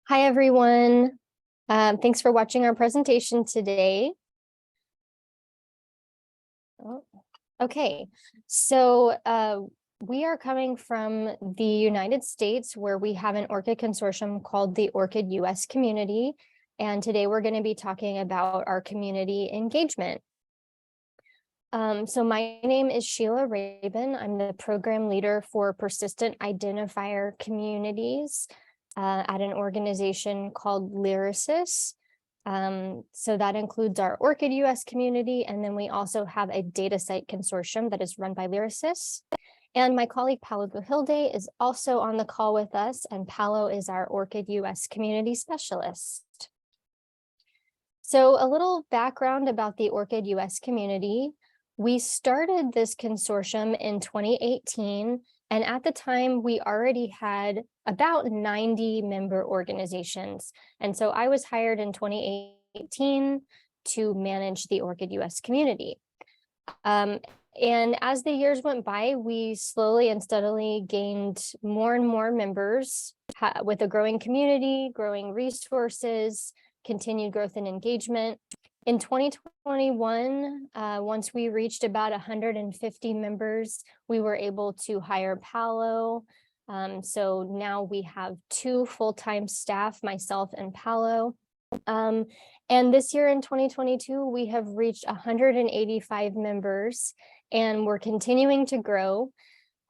Hi, everyone. Thanks for watching our presentation today. Okay, so we are coming from the United States, where we have an ORCID consortium called the ORCID US Community. And today we're going to be talking about our community engagement. So my name is Sheila Rabin. I'm the program leader for persistent identifier communities at an organization called Lyrasis. So that includes our ORCID US community, and then we also have a data site consortium that is run by Lyrasis. And my colleague Paolo Guhilde is also on the call with us, and Paolo is our ORCID US community specialist. So a little background about the ORCID US community. We started this consortium in 2018, and at the time we already had about 90 member organizations. And so I was hired in 2018 to manage the ORCID US community. And as the years went by, we slowly and steadily gained more and more members with a growing community, growing resources, continued growth and engagement. In 2021, once we reached about 150 members, we were able to hire Paolo. So now we have 2 full-time staff, myself and Paolo. And this year in 2022, we have reached 185 members, and we're continuing to grow.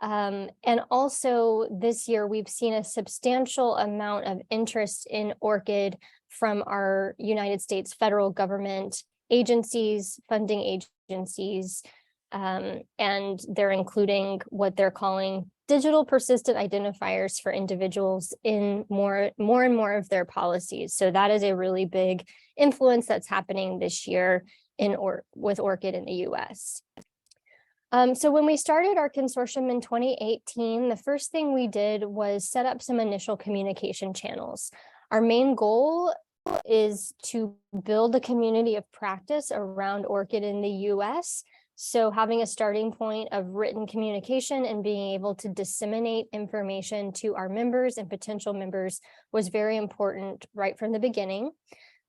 And also this year, we've seen a substantial amount of interest in ORCID from our United States federal government agencies, funding agencies, and they're including what they're calling digital persistent identifiers for individuals in more and more of their policies. So that is a really big influence that's happening this year with ORCID in the US. So when we started our consortium in 2018, the first thing we did was set up some initial communication channels. Our main goal is to build a community of practice around ORCID in the US. So having a starting point of written communication and being able to disseminate information to our members and potential members was very important right from the beginning.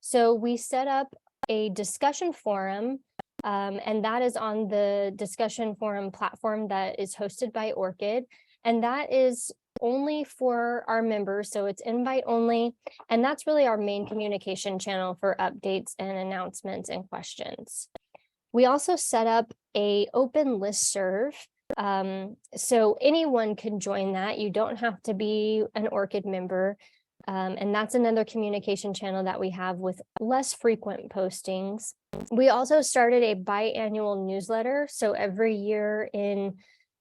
So we set up a discussion forum, and that is on the discussion forum platform that is hosted by ORCID. And that is only for our members, so it's invite only, and that's really our main communication channel for updates and announcements and questions. We also set up an open listserv, so anyone can join that. You don't have to be an ORCID member, and that's another communication channel that we have with less frequent postings. We also started a biannual newsletter, so every year in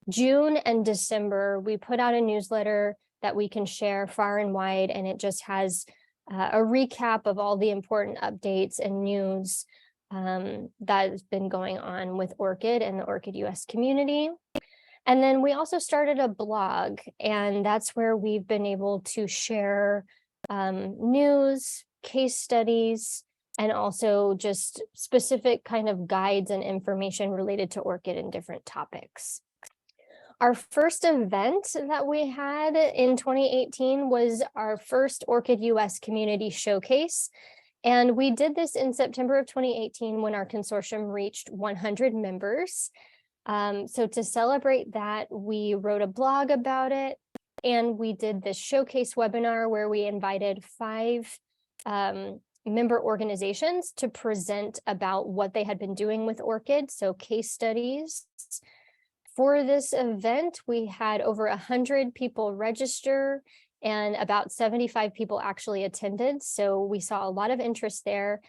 June and December, we put out a newsletter that we can share far and wide, and it just has a recap of all the important updates and news that has been going on with ORCID and the ORCID US community. And then we also started a blog, and that's where we've been able to share news, case studies, and also just specific kind of guides and information related to ORCID and different topics. Our first event that we had in 2018 was our first ORCID US Community Showcase. And we did this in September of 2018 when our consortium reached 100 members. So to celebrate that, we wrote a blog about it, and we did this showcase webinar where we invited 5 member organizations to present about what they had been doing with ORCID, so case studies. For this event, we had over 100 people register, and about 75 people actually attended. So we saw a lot of interest there.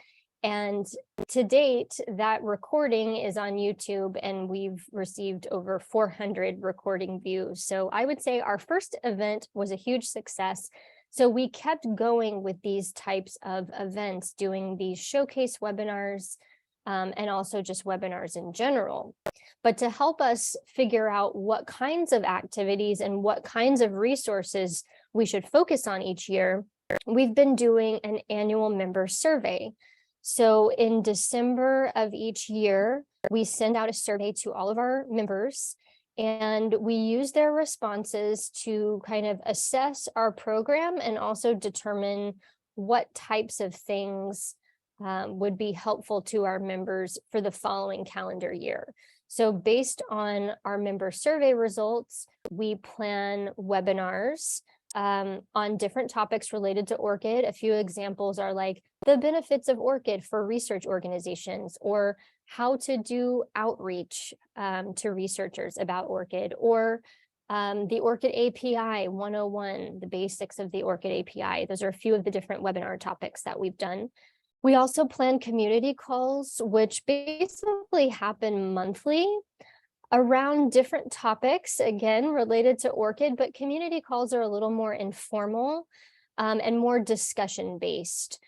And to date, that recording is on YouTube, and we've received over 400 recording views. So I would say our first event was a huge success. So we kept going with these types of events, doing these showcase webinars, and also just webinars in general. But to help us figure out what kinds of activities and what kinds of resources we should focus on each year, we've been doing an annual member survey. So in December of each year, we send out a survey to all of our members, And we use their responses to kind of assess our program and also determine what types of things would be helpful to our members for the following calendar year. So based on our member survey results, we plan webinars on different topics related to ORCID. A few examples are like the benefits of ORCID for research organizations, or how to do outreach to researchers about ORCID, or the ORCID API 101, the basics of the ORCID API. Those are a few of the different webinar topics that we've done. We also plan community calls, which basically happen monthly around different topics, again, related to ORCID, but community calls are a little more informal and more discussion-based.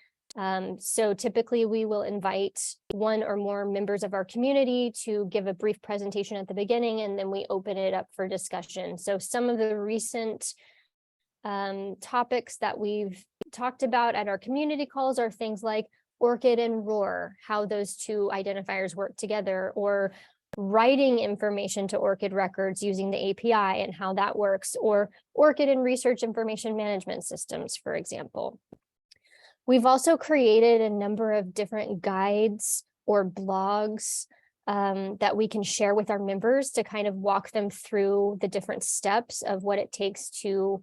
So typically we will invite one or more members of our community to give a brief presentation at the beginning, and then we open it up for discussion. So some of the recent topics that we've talked about at our community calls are things like ORCID and ROAR, how those two identifiers work together, or writing information to ORCID records using the API and how that works, or ORCID and research information management systems, for example. We've also created a number of different guides or blogs that we can share with our members to kind of walk them through the different steps of what it takes to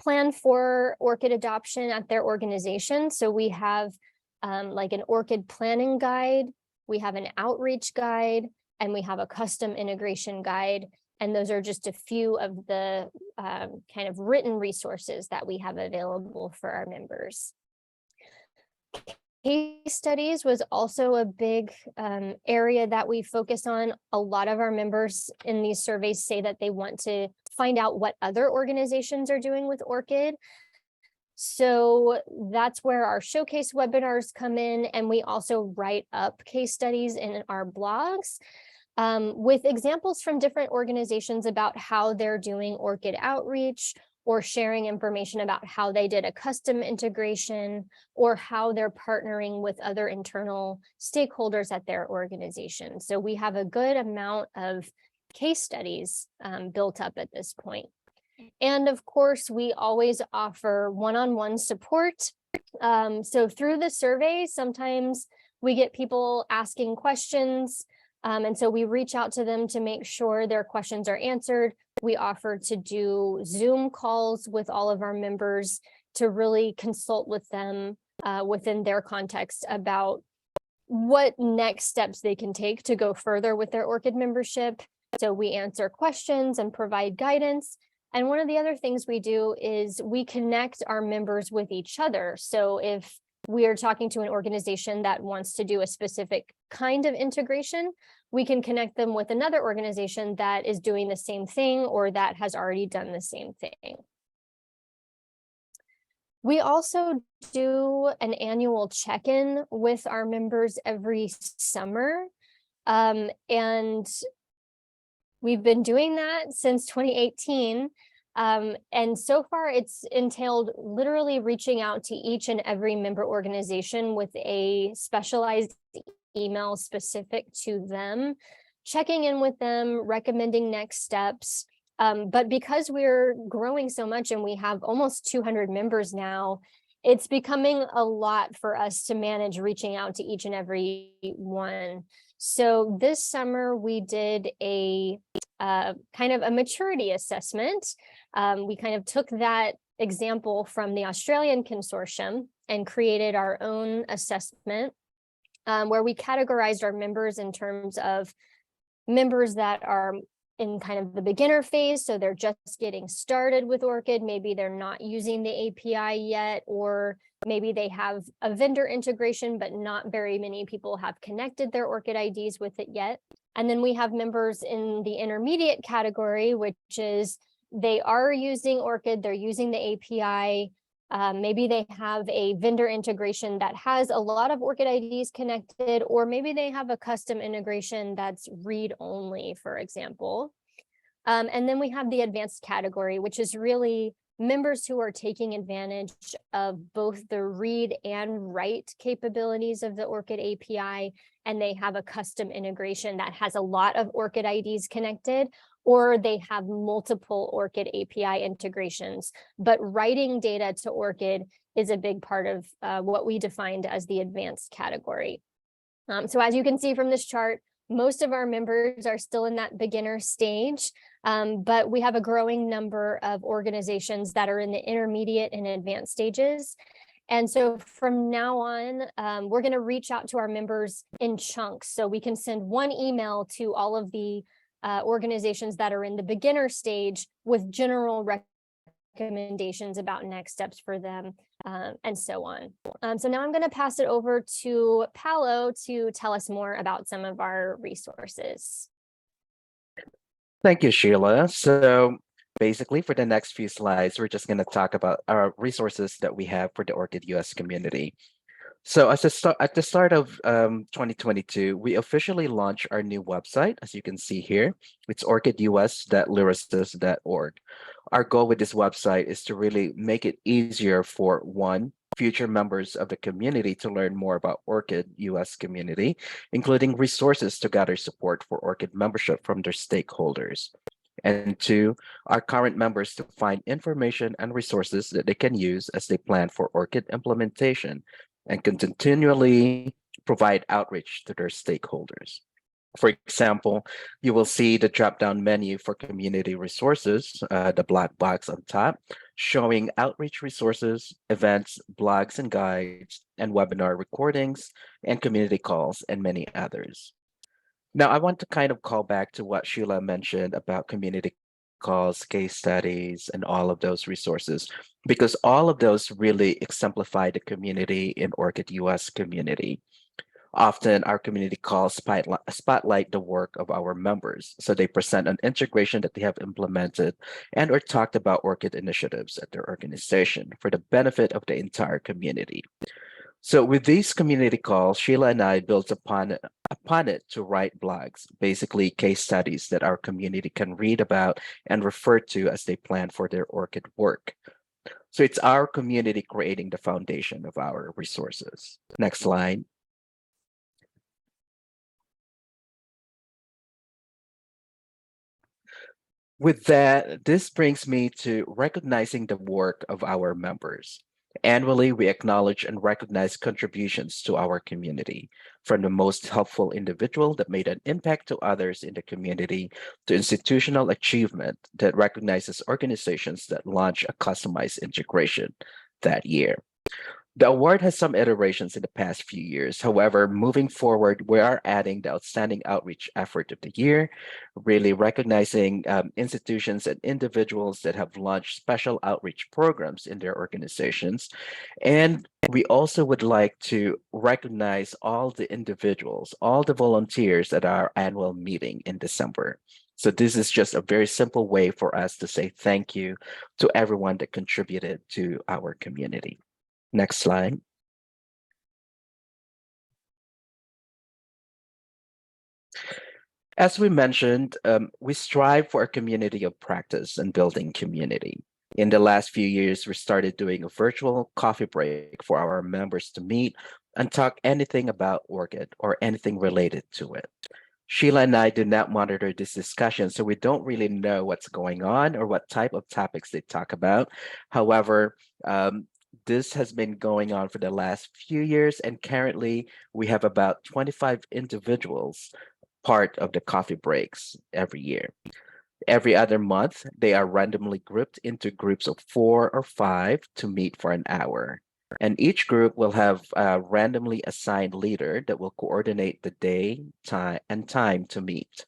plan for ORCID adoption at their organization. So we have like an ORCID planning guide, we have an outreach guide, and we have a custom integration guide. And those are just a few of the kind of written resources that we have available for our members. Case studies was also a big area that we focus on. A lot of our members in these surveys say that they want to find out what other organizations are doing with ORCID. So that's where our showcase webinars come in, and we also write up case studies in our blogs with examples from different organizations about how they're doing ORCID outreach, or sharing information about how they did a custom integration, or how they're partnering with other internal stakeholders at their organization. So we have a good amount of case studies built up at this point. And of course, we always offer one-on-one support. So through the survey, sometimes we get people asking questions, and so we reach out to them to make sure their questions are answered. We offer to do Zoom calls with all of our members to really consult with them within their context about what next steps they can take to go further with their ORCID membership. So we answer questions and provide guidance. And one of the other things we do is we connect our members with each other. So if we are talking to an organization that wants to do a specific kind of integration, we can connect them with another organization that is doing the same thing or that has already done the same thing. We also do an annual check-in with our members every summer. And we've been doing that since 2018. And so far it's entailed literally reaching out to each and every member organization with a specialized email specific to them, checking in with them, recommending next steps. But because we're growing so much and we have almost 200 members now, it's becoming a lot for us to manage reaching out to each and every one. So this summer we did a kind of a maturity assessment. We kind of took that example from the Australian consortium and created our own assessment where we categorized our members in terms of members that are in kind of the beginner phase. So they're just getting started with ORCID. Maybe they're not using the API yet, or maybe they have a vendor integration, but not very many people have connected their ORCID IDs with it yet. And then we have members in the intermediate category, which is they are using ORCID, they're using the API. Maybe they have a vendor integration that has a lot of ORCID IDs connected, or maybe they have a custom integration that's read-only, for example. And then we have the advanced category, which is really members who are taking advantage of both the read and write capabilities of the ORCID API, and they have a custom integration that has a lot of ORCID IDs connected, or they have multiple ORCID API integrations. But writing data to ORCID is a big part of what we defined as the advanced category. So as you can see from this chart, most of our members are still in that beginner stage, but we have a growing number of organizations that are in the intermediate and advanced stages. And so from now on, we're going to reach out to our members in chunks. So we can send one email to all of the organizations that are in the beginner stage with general recommendations about next steps for them, and so on. So now I'm going to pass it over to Paolo to tell us more about some of our resources. Thank you, Sheila. So basically, for the next few slides, we're just going to talk about our resources that we have for the ORCID US community. So at the start of 2022, we officially launched our new website, as you can see here. It's orcidus.lyrasis.org. Our goal with this website is to really make it easier for future members of the community to learn more about ORCID US community, including resources to gather support for ORCID membership from their stakeholders. And two, our current members to find information and resources that they can use as they plan for ORCID implementation and can continually provide outreach to their stakeholders. For example, you will see the drop-down menu for community resources, the black box on top, showing outreach resources, events, blogs and guides, and webinar recordings, and community calls, and many others. Now, I want to kind of call back to what Sheila mentioned about community calls, case studies, and all of those resources, because all of those really exemplify the community in ORCID US community. Often our community calls spotlight the work of our members. So they present an integration that they have implemented and or talked about ORCID initiatives at their organization for the benefit of the entire community. So with these community calls, Sheila and I built upon it to write blogs, basically case studies that our community can read about and refer to as they plan for their ORCID work. So it's our community creating the foundation of our resources. Next slide. With that, this brings me to recognizing the work of our members. Annually, we acknowledge and recognize contributions to our community, from the most helpful individual that made an impact to others in the community to institutional achievement that recognizes organizations that launch a customized integration that year. The award has some iterations in the past few years. However, moving forward, we are adding the Outstanding Outreach Effort of the Year, really recognizing institutions and individuals that have launched special outreach programs in their organizations. And we also would like to recognize all the individuals, all the volunteers at our annual meeting in December. So this is just a very simple way for us to say thank you to everyone that contributed to our community. Next slide. As we mentioned, we strive for a community of practice and building community. In the last few years, we started doing a virtual coffee break for our members to meet and talk anything about ORCID or anything related to it. Sheila and I do not monitor this discussion, so we don't really know what's going on or what type of topics they talk about. However, this has been going on for the last few years, and currently we have about 25 individuals part of the coffee breaks every year. Every other month, they are randomly grouped into groups of 4 or 5 to meet for an hour. And each group will have a randomly assigned leader that will coordinate the day, time to meet.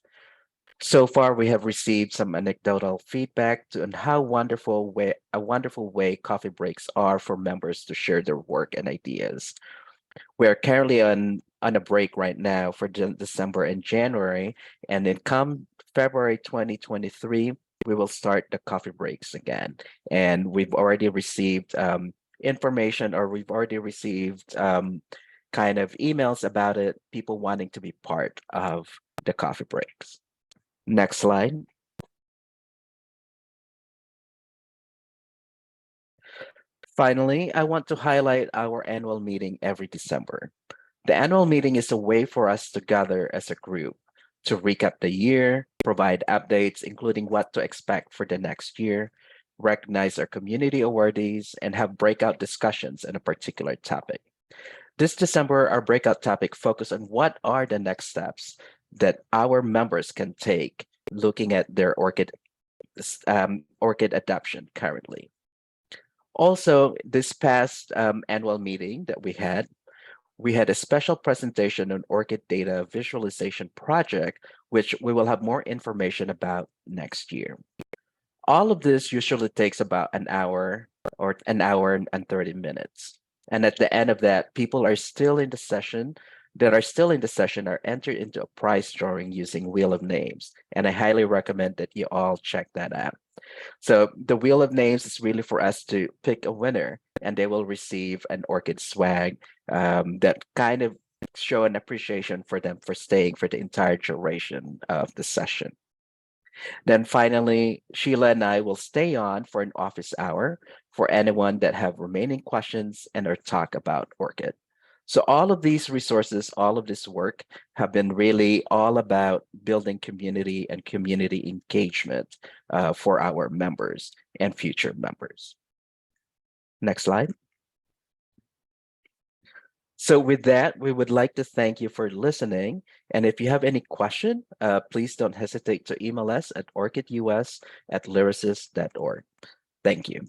So far, we have received some anecdotal feedback on how a wonderful way coffee breaks are for members to share their work and ideas. We're currently on a break right now for December and January, and then come February 2023, we will start the coffee breaks again. And we've already received information, or we've already received kind of emails about it, people wanting to be part of the coffee breaks. Next slide. Finally, I want to highlight our annual meeting every December. The annual meeting is a way for us to gather as a group, to recap the year, provide updates, including what to expect for the next year, recognize our community awardees, and have breakout discussions on a particular topic. This December, our breakout topic focused on what are the next steps that our members can take looking at their ORCID adoption currently. Also, this past annual meeting that we had a special presentation on ORCID data visualization project, which we will have more information about next year. All of this usually takes about an hour or an hour and 30 minutes. And at the end of that, people are still in the session that are still in the session are entered into a prize drawing using Wheel of Names. And I highly recommend that you all check that out. So the Wheel of Names is really for us to pick a winner, and they will receive an ORCID swag that kind of show an appreciation for them for staying for the entire duration of the session. Then finally, Sheila and I will stay on for an office hour for anyone that have remaining questions and or talk about ORCID. So all of these resources, all of this work have been really all about building community and community engagement for our members and future members. Next slide. So with that, we would like to thank you for listening. And if you have any question, please don't hesitate to email us at orcidus@lyrasis.org. Thank you.